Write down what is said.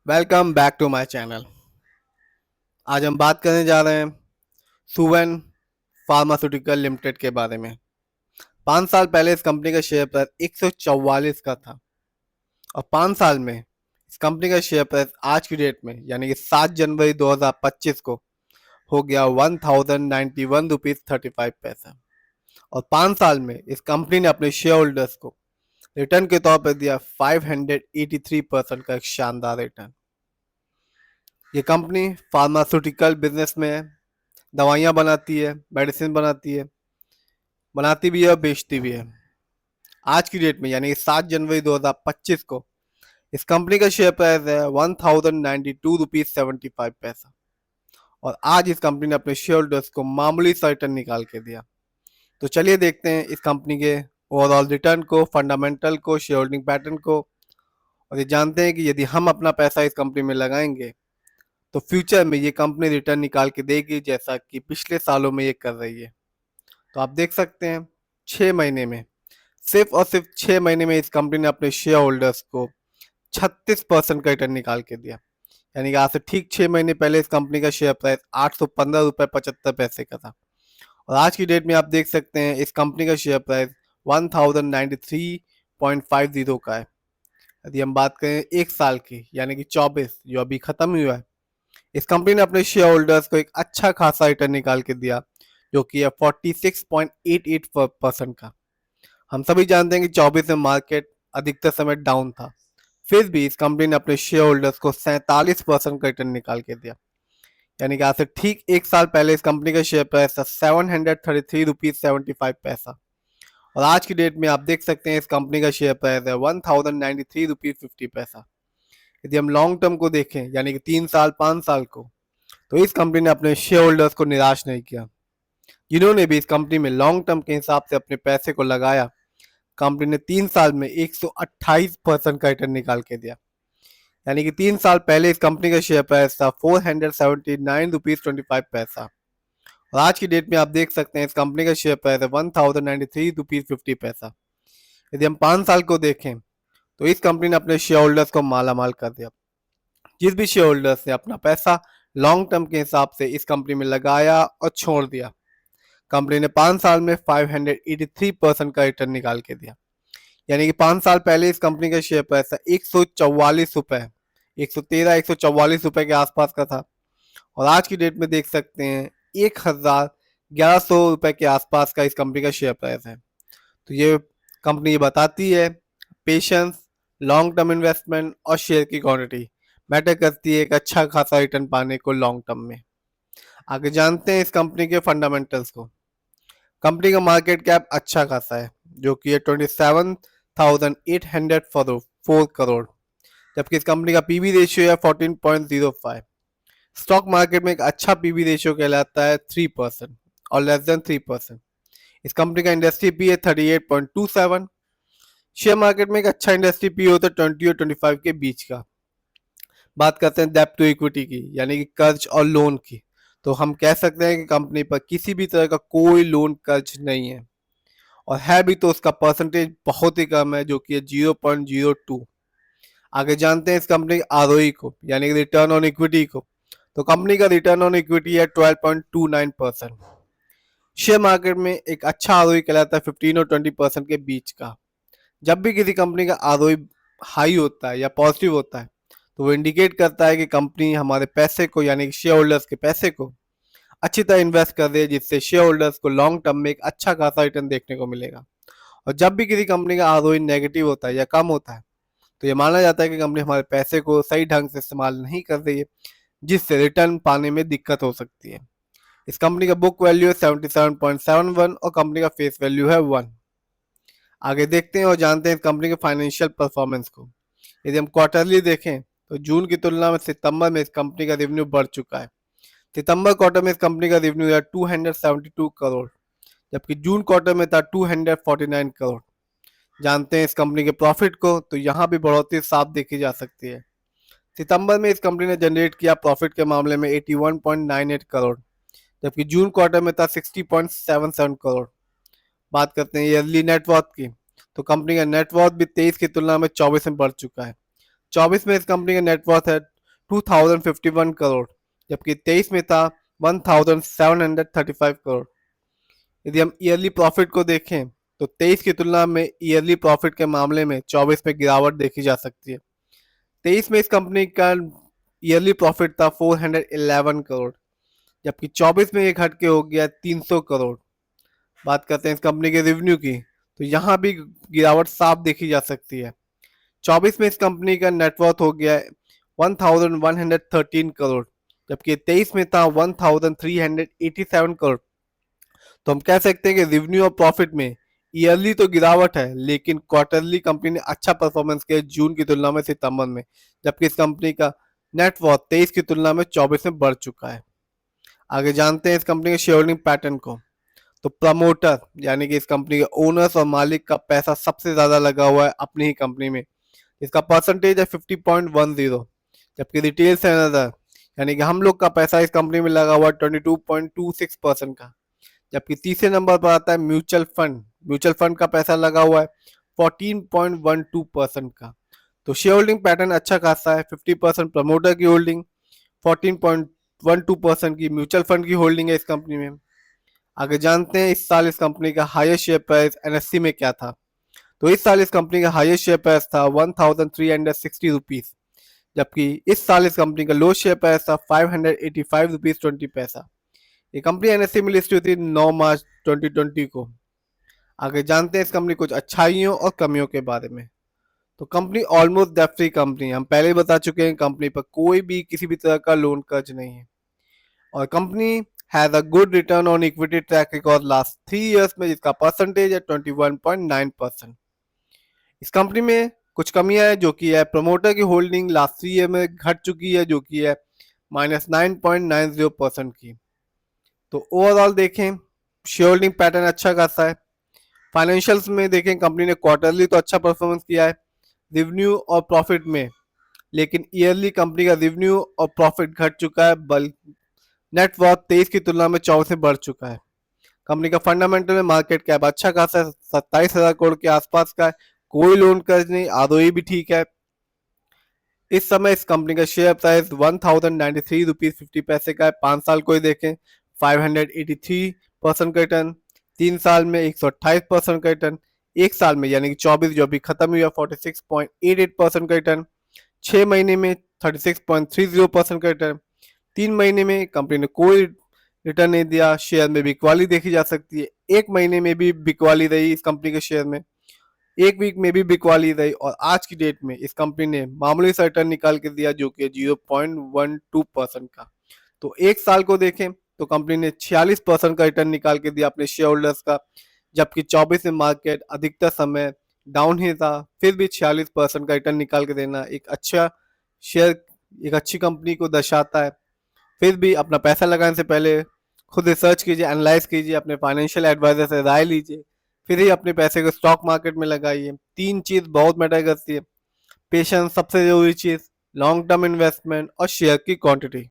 Welcome back to my channel. आज हम बात करने जा रहे हैं सुवेन फार्मास्यूटिकल लिमिटेड के बारे में। 5 साल पहले इस कंपनी का शेयर प्राइस 144 का था और 5 साल में इस कंपनी का शेयर प्राइस आज की डेट में यानी कि 7 जनवरी 2025 को हो गया 1091 रुपीज़ 35 पैसा। और 5 साल में इस कंपनी ने अपने शेयर होल्डर्स को रिटर्न के तौर पर दिया 583% का एक शानदार रिटर्न। ये कंपनी फार्मास्यूटिकल बिजनेस में है, दवाइयाँ बनाती है, मेडिसिन बनाती भी है और बेचती भी है। आज की डेट में यानी 7 जनवरी 2025 को इस कंपनी का शेयर प्राइस है 1092 रुपीज़ 75 पैसा। और आज इस कंपनी ने अपने शेयर होल्डर्स को मामूली सा रिटर्न निकाल के दिया। तो चलिए देखते हैं इस कंपनी के ओवरऑल रिटर्न को, फंडामेंटल को, शेयर होल्डिंग पैटर्न को, और ये जानते हैं कि यदि हम अपना पैसा इस कंपनी में लगाएंगे तो फ्यूचर में ये कंपनी रिटर्न निकाल के देगी, जैसा कि पिछले सालों में ये कर रही है। तो आप देख सकते हैं 6 महीने में, सिर्फ और सिर्फ 6 महीने में इस कंपनी ने अपने शेयर होल्डर्स को 36% का रिटर्न निकाल के दिया। यानी कि आज से ठीक 6 महीने पहले इस कंपनी का शेयर प्राइस 815 रुपये 75 पैसे का था और आज की डेट में आप देख सकते हैं इस कंपनी का शेयर प्राइस 1093.50 का है। यदि हम बात करें एक साल की यानी कि 24 जो अभी खत्म हुआ है, इस कंपनी ने अपने शेयर होल्डर्स को एक अच्छा खासा रिटर्न निकाल के दिया, जो कि है 46.88% का। हम सभी जानते हैं कि 24 में मार्केट अधिकतर समय डाउन था, फिर भी इस कंपनी ने अपने शेयर होल्डर्स को 47% का रिटर्न निकाल के दिया। यानी कि आज से ठीक एक साल पहले इस कंपनी का शेयर प्राइस था 733 रुपीज़ 75 पैसा और आज की डेट में आप देख सकते हैं इस कंपनी का शेयर प्राइस है 1093 रुपीज़ 50 पैसा। यदि हम लॉन्ग टर्म को देखें यानी कि 3 साल 5 साल को, तो इस कंपनी ने अपने शेयर होल्डर्स को निराश नहीं किया। जिन्होंने भी इस कंपनी में लॉन्ग टर्म के हिसाब से अपने पैसे को लगाया, कंपनी ने 3 साल में 128% का रिटर्न निकाल के दिया। यानी कि 3 साल पहले इस कंपनी का शेयर प्राइस था 479 रुपीज़ 25 पैसा और आज की डेट में आप देख सकते हैं इस कंपनी का शेयर प्राइस है 1093 रुपीज़ 50 पैसा। यदि हम 5 साल को देखें तो इस कंपनी ने अपने शेयर होल्डर्स को माला माल कर दिया। जिस भी शेयर होल्डर्स ने अपना पैसा लॉन्ग टर्म के हिसाब से इस कंपनी में लगाया और छोड़ दिया, कंपनी ने 5 साल में 583% का रिटर्न निकाल के दिया। यानी कि 5 साल पहले इस कंपनी का शेयर प्राइस था 144 रुपए, 113 144 रुपए के आसपास का था और आज की डेट में देख सकते हैं 1100 रुपए के आसपास का इस कंपनी का शेयर प्राइस है। तो ये कंपनी ये बताती है पेशेंस, लॉन्ग टर्म इन्वेस्टमेंट और शेयर की क्वांटिटी मैटर करती है एक अच्छा खासा रिटर्न पाने को लॉन्ग टर्म में। आगे जानते हैं इस कंपनी के फंडामेंटल्स को। कंपनी का मार्केट कैप अच्छा खासा है, जो कि है 27,804 करोड़, जबकि इस कंपनी का पीवी रेशियो है 14.05। स्टॉक मार्केट में एक अच्छा पीवी रेशियो कहलाता है 3% और लेस देन 3%। इस कंपनी का इंडस्ट्री पी है 38.27। शेयर मार्केट में एक अच्छा इंडस्ट्री पी होता है 20 और 25 के बीच का। बात करते हैं डेब्ट टू इक्विटी की यानी कि कर्ज और लोन की, तो हम कह सकते हैं कि कंपनी पर किसी भी तरह का कोई लोन कर्ज नहीं है और है भी तो उसका परसेंटेज बहुत ही कम है, जो कि है 0.02। आगे जानते हैं इस कंपनी के आरओई को यानी कि रिटर्न ऑन इक्विटी को, तो कंपनी का रिटर्न ऑन इक्विटी है 12.29%। शेयर मार्केट में एक अच्छा आरओई कहलाता है 15 और 20% के बीच का। जब भी किसी कंपनी का आरओई हाई होता है या पॉजिटिव होता है, तो वो इंडिकेट करता है कि कंपनी हमारे पैसे को यानी कि शेयर होल्डर्स के पैसे को अच्छी तरह इन्वेस्ट कर रही है, जिससे शेयर होल्डर्स को लॉन्ग टर्म में एक अच्छा खासा रिटर्न देखने को मिलेगा। और जब भी किसी कंपनी का आरओई नेगेटिव होता है या कम होता है, तो ये माना जाता है कि कंपनी हमारे पैसे को सही ढंग से इस्तेमाल नहीं कर रही है, जिससे रिटर्न पाने में दिक्कत हो सकती है। इस कंपनी का बुक वैल्यू है 77.71 और कंपनी का फेस वैल्यू है 1। आगे देखते हैं और जानते हैं इस कंपनी के फाइनेंशियल परफॉर्मेंस को। यदि हम क्वार्टरली देखें तो जून की तुलना में सितंबर में इस कंपनी का रेवेन्यू बढ़ चुका है। सितंबर क्वार्टर में इस कंपनी का रेवेन्यू है 272 करोड़, जबकि जून क्वार्टर में था 249 करोड़। जानते हैं इस कंपनी के प्रॉफिट को, तो यहाँ भी बढ़ोतरी साफ देखी जा सकती है। सितंबर में इस कंपनी ने जनरेट किया प्रॉफिट के मामले में 81.98 करोड़, जबकि जून क्वार्टर में था 60.77 करोड़। बात करते हैं ईयरली नेटवर्थ की, तो कंपनी का नेटवर्थ भी 23 की तुलना में 24 में बढ़ चुका है। 24 में इस कंपनी का नेटवर्थ है 2051 करोड़, जबकि 23 में था 1735 करोड़। यदि हम ईयरली प्रॉफिट को देखें तो 23 की तुलना में ईयरली प्रॉफिट के मामले में 24 में गिरावट देखी जा सकती है। 23 में इस कंपनी का ईयरली प्रॉफिट था 411 करोड़, जबकि 24 में ये घट के हो गया 300 करोड़। बात करते हैं इस कंपनी के रेवेन्यू की, तो यहाँ भी गिरावट साफ देखी जा सकती है। 24 में इस कंपनी का नेटवर्थ हो गया 1113 करोड़, जबकि 23 में था 1387 करोड़। तो हम कह सकते हैं कि रेवेन्यू और प्रॉफिट में ईयरली तो गिरावट है, लेकिन क्वार्टरली कंपनी ने अच्छा परफॉर्मेंस किया जून की तुलना में सितंबर में, जबकि इस कंपनी का नेटवर्थ 23 की तुलना में 24 में बढ़ चुका है। आगे जानते हैं इस कंपनी के शेयर होल्डिंग पैटर्न को। तो प्रमोटर यानी कि इस कंपनी के ओनर्स और मालिक का पैसा सबसे ज्यादा लगा हुआ है अपनी ही कंपनी में, इसका परसेंटेज है 50.10, जबकि रिटेल से अनदर यानी कि हम लोग का पैसा इस कंपनी में लगा हुआ है 22.26% का। जबकि तीसरे नंबर पर आता है म्यूचुअल फंड का पैसा लगा हुआ है 14.12% का। तो शेयर होल्डिंग पैटर्न अच्छा खासा है, 50% प्रमोटर की होल्डिंग, 14.12% की म्यूचुअल फंड की होल्डिंग है इस कंपनी में। आगे जानते हैं इस साल इस कंपनी का हाईएस्ट शेयर प्राइस एनएससी में क्या था। तो इस साल इस कंपनी का हाईएस्ट शेयर प्राइस था 1360 रुपीज, जबकि इस साल इस कंपनी का लो शेयर प्राइस था 585 रुपीज 20 पैसा। ये कंपनी एनएससी में लिस्ट हुई थी 9 मार्च 2020 को। आगे जानते हैं इस कंपनी कुछ अच्छाइयों और कमियों के बारे में। तो company almost debt free company है, हम पहले ही बता चुके हैं कंपनी पर कोई भी किसी भी तरह का लोन कर्ज नहीं है, और company has a good return on equity track record last 3 years में, जिसका परसेंटेज है 21.9%। इस कंपनी में कुछ कमियां है जो कि है प्रमोटर की होल्डिंग लास्ट 3 ईयर में घट चुकी है, जो कि है -9.90% की। तो ओवरऑल देखें शेयर होल्डिंग पैटर्न अच्छा खासा है। फाइनेंशियल्स में देखें कंपनी ने क्वार्टरली तो अच्छा परफॉर्मेंस किया है रेवेन्यू और प्रॉफिट में, लेकिन ईयरली कंपनी का रेवेन्यू और प्रॉफिट घट चुका है, बल्कि नेटवर्थ 23 की तुलना में 24 से बढ़ चुका है। कंपनी का फंडामेंटल में मार्केट कैप अच्छा खासा है, 27,000 करोड़ के आसपास का है, कोई लोन कर्ज नहीं, आरओई भी ठीक है। इस समय इस कंपनी का शेयर प्राइस 1093 रुपीज 50 पैसे का है। 5 साल को ही देखें 583% का रिटर्न, 3 साल में 128% का रिटर्न, 1 साल में यानी कि 24 जो अभी खत्म हुआ 46.88% का रिटर्न, 6 महीने में 36.30% का रिटर्न, 3 महीने में कंपनी ने कोई रिटर्न नहीं दिया। शेयर में बिकवाली देखी जा सकती है, 1 महीने में भी बिकवाली रही इस कंपनी के शेयर में, 1 वीक में भी बिकवाली रही, और आज की डेट में इस कंपनी ने मामूली सा रिटर्न निकाल के दिया जो कि 0.12% का। तो 1 साल को देखें तो कंपनी ने 46% का रिटर्न निकाल के दिया अपने शेयर होल्डर्स का, जबकि 24 में मार्केट अधिकतर समय डाउन ही था, फिर भी 46% का रिटर्न निकाल के देना एक अच्छा शेयर, एक अच्छी कंपनी को दर्शाता है। फिर भी अपना पैसा लगाने से पहले खुद रिसर्च कीजिए, एनालाइज कीजिए, अपने फाइनेंशियल एडवाइजर से राय लीजिए, फिर ही अपने पैसे को स्टॉक मार्केट में लगाइए। 3 चीज बहुत मैटर करती है, पेशेंस सबसे जरूरी चीज, लॉन्ग टर्म इन्वेस्टमेंट और शेयर की क्वांटिटी।